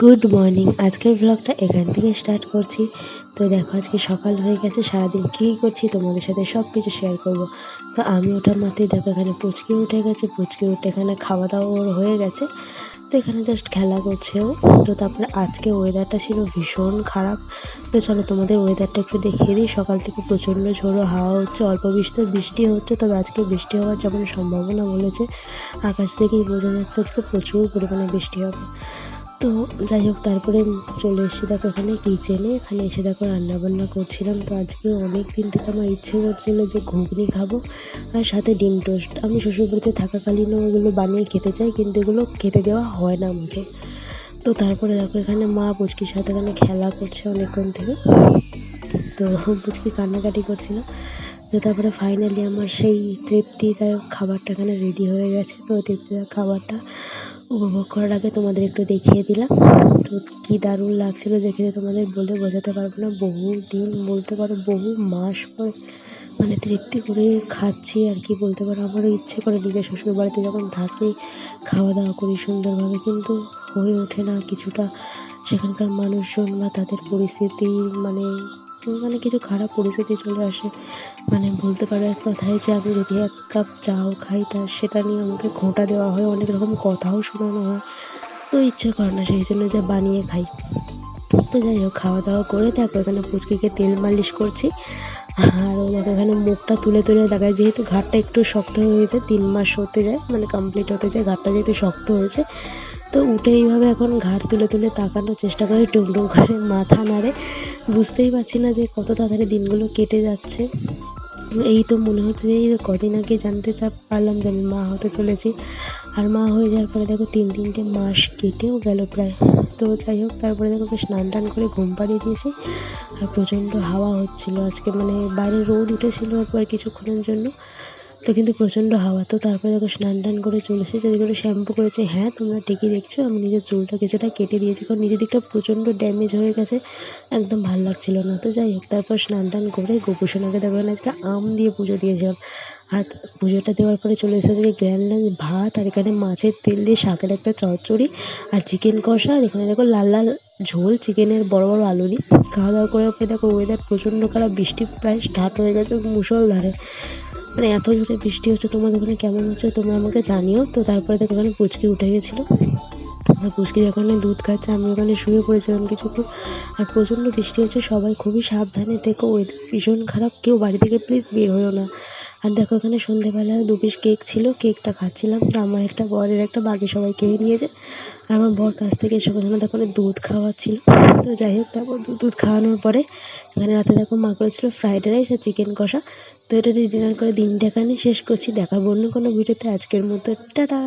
Good morning. আজকের ব্লগটা এখান থেকে স্টার্ট করছি। তো দেখো আজকে সকাল হয়ে গেছে, সারাদিন কী করছি তোমাদের সাথে সব কিছু শেয়ার করব। তো আমি ওঠার মাত্রই দেখো এখানে পুচকি উঠে গেছে, পুচকি উঠে এখানে খাওয়া দাওয়া ওর হয়ে গেছে। তো এখানে জাস্ট খেলা করছে ও। তো তারপরে আজকে ওয়েদারটা ছিল ভীষণ খারাপ। তো চলো তোমাদের ওয়েদারটা একটু দেখিয়ে দিই। সকাল থেকে প্রচণ্ড ঝোড়ো হাওয়া হচ্ছে, অল্প বৃষ্টি হচ্ছে, তবে আজকে বৃষ্টি হওয়ার যেমন সম্ভাবনা বলেছে, আকাশ থেকেই বোঝা যাচ্ছে আজকে প্রচুর পরিমাণে বৃষ্টি হবে। তো যাই হোক, তারপরে চলে এসেছি দেখো এখানে কিচেনে। এখানে এসে দেখো রান্নাবান্না করছিলাম। তো আজকে অনেক দিন থেকে আমার ইচ্ছে করছিলো যে ঘুগনি খাবো আর সাথে ডিম টোস্ট। আমি শ্বশুরবাড়িতে থাকাকালীনও ওগুলো বানিয়ে খেতে চাই, কিন্তু এগুলো খেতে দেওয়া হয় না আমাকে। তো তারপরে দেখো এখানে মা পুচকির সাথে এখানে খেলা করছে অনেকক্ষণ থেকে। তো পুচকি কান্নাকাটি করছিল। তো তারপরে ফাইনালি আমার সেই তৃপ্তিদায়ক খাবারটা এখানে রেডি হয়ে গেছে। তো তৃপ্তিদায়ক খাবারটা উপভোগ করার আগে তোমাদের একটু দেখিয়ে দিলাম। তো কী দারুণ লাগছিলো যে খেতে তোমাদের বলে বোঝাতে পারবো না। বহু দিন বলতে পারো, বহু মাস পর মানে তৃপ্তি করে খাচ্ছি আর কি বলতে পারো। আমারও ইচ্ছে করে নিজের শ্বশুরবাড়িতে যখন থাকি খাওয়া দাওয়া করি সুন্দরভাবে, কিন্তু হয়ে ওঠে না কিছুটা। সেখানকার মানুষজন বা তাদের পরিস্থিতি মানে মানে কিছু খারাপ পরিস্থিতি চলে আসে। মানে বলতে পারো এক কথায় যে আমি যদি এক কাপ চাও খাই তা সেটা নিয়ে আমাকে খোঁটা দেওয়া হয়, অনেক রকম কথাও শোনানো হয়। তো ইচ্ছে করে না সেই জন্য যে বানিয়ে খাই। তো যাই হোক, খাওয়া দাওয়া করে দেখো এখানে পুচকিকে তেল মালিশ করছি। আর ও দেখো এখানে মুখটা তুলে তুলে দেখায়, যেহেতু ঘাড়টা একটু শক্ত হয়েছে, 3 মাস হতে যায় মানে কমপ্লিট হতে যায়, ঘাড়টা যেহেতু শক্ত হয়েছে। তো উঠে এইভাবে এখন ঘাড় তুলে তুলে তাকানোর চেষ্টা করে, টুকটুক করে মাথা নাড়ে। বুঝতেই পারছি না যে কত তাড়াতাড়ি দিনগুলো কেটে যাচ্ছে। এই তো মনে হচ্ছে যে এই কদিন আগে জানতে পারলাম যে আমি মা হতে চলেছি। আর মা হয়ে যাওয়ার পরে দেখো 3 মাস কেটেও গেল প্রায়। তো যাই হোক, তারপরে দেখো স্নান টান করে ঘুম পাড়িয়ে দিয়েছি। আর প্রচণ্ড হাওয়া হচ্ছিল আজকে, মানে বাইরে রোদ উঠেছিল একবার কিছুক্ষণের জন্য, তো কিন্তু প্রচণ্ড হাওয়া। তো তারপরে দেখো স্নান টান করে চলে এসেছি, যেগুলো শ্যাম্পু করেছে। হ্যাঁ, তোমরা ঠিকই দেখছো, আমি নিজের চুলটা কিছুটা কেটে দিয়েছি, কারণ নিজের দিকটা প্রচণ্ড ড্যামেজ হয়ে গেছে, একদম ভালো লাগছিল না। তো যাই হোক, তারপর স্নান টান করে গোপুসোনাকে দেখো আজকে আম দিয়ে পুজো দিয়েছিলাম। আর পুজোটা দেওয়ার পরে চলে এসেছে আজকে গ্র্যান্ড লাঞ্চ, ভাত, আর এখানে মাছের তেল দিয়ে শাকের একটা চচ্চড়ি, আর চিকেন কষা। আর এখানে দেখো লাল লাল ঝোল চিকেনের, বড় বড় আলু দিয়ে। খাওয়া দাওয়া করার পরে দেখো ওয়েদার প্রচণ্ড খারাপ, বৃষ্টি প্রায় স্টার্ট হয়ে গেছে মুষলধারে। মানে এত জোরে বৃষ্টি হচ্ছে। তোমাদের ওখানে কেমন হচ্ছে তোমরা আমাকে জানিও। তো তারপরে দেখো ওখানে পুচকি উঠে গেছিলো। আর পুচকি ওখানে দুধ খাচ্ছে, আমি ওখানে শুয়ে পড়েছিলাম কিছুক্ষণ। আর প্রচণ্ড বৃষ্টি হচ্ছে, সবাই খুবই সাবধানে থেকো, ওয়েদার ভীষণ খারাপ, কেউ বাড়ি থেকে প্লিজ বের হয়েও না। আর দেখো এখানে সন্ধেবেলা 2 পিস কেক ছিল, কেকটা খাচ্ছিলাম। তো আমার একটা, বরের একটা, বাকি সবাই খেয়ে নিয়েছে। আর আমার বর কাছ থেকে এসে ওখানে দেখো দুধ খাওয়াচ্ছিল। তো যাই হোক, তারপর দুধ খাওয়ানোর পরে এখানে রাতে দেখো মা করেছিল ফ্রাইড রাইস আর চিকেন কষা। তো এটা দিয়ে ডিনার করে দিনটা এখানে শেষ করছি। দেখাবো অন্য কোনো ভিডিওতে। আজকের মতো টাটা।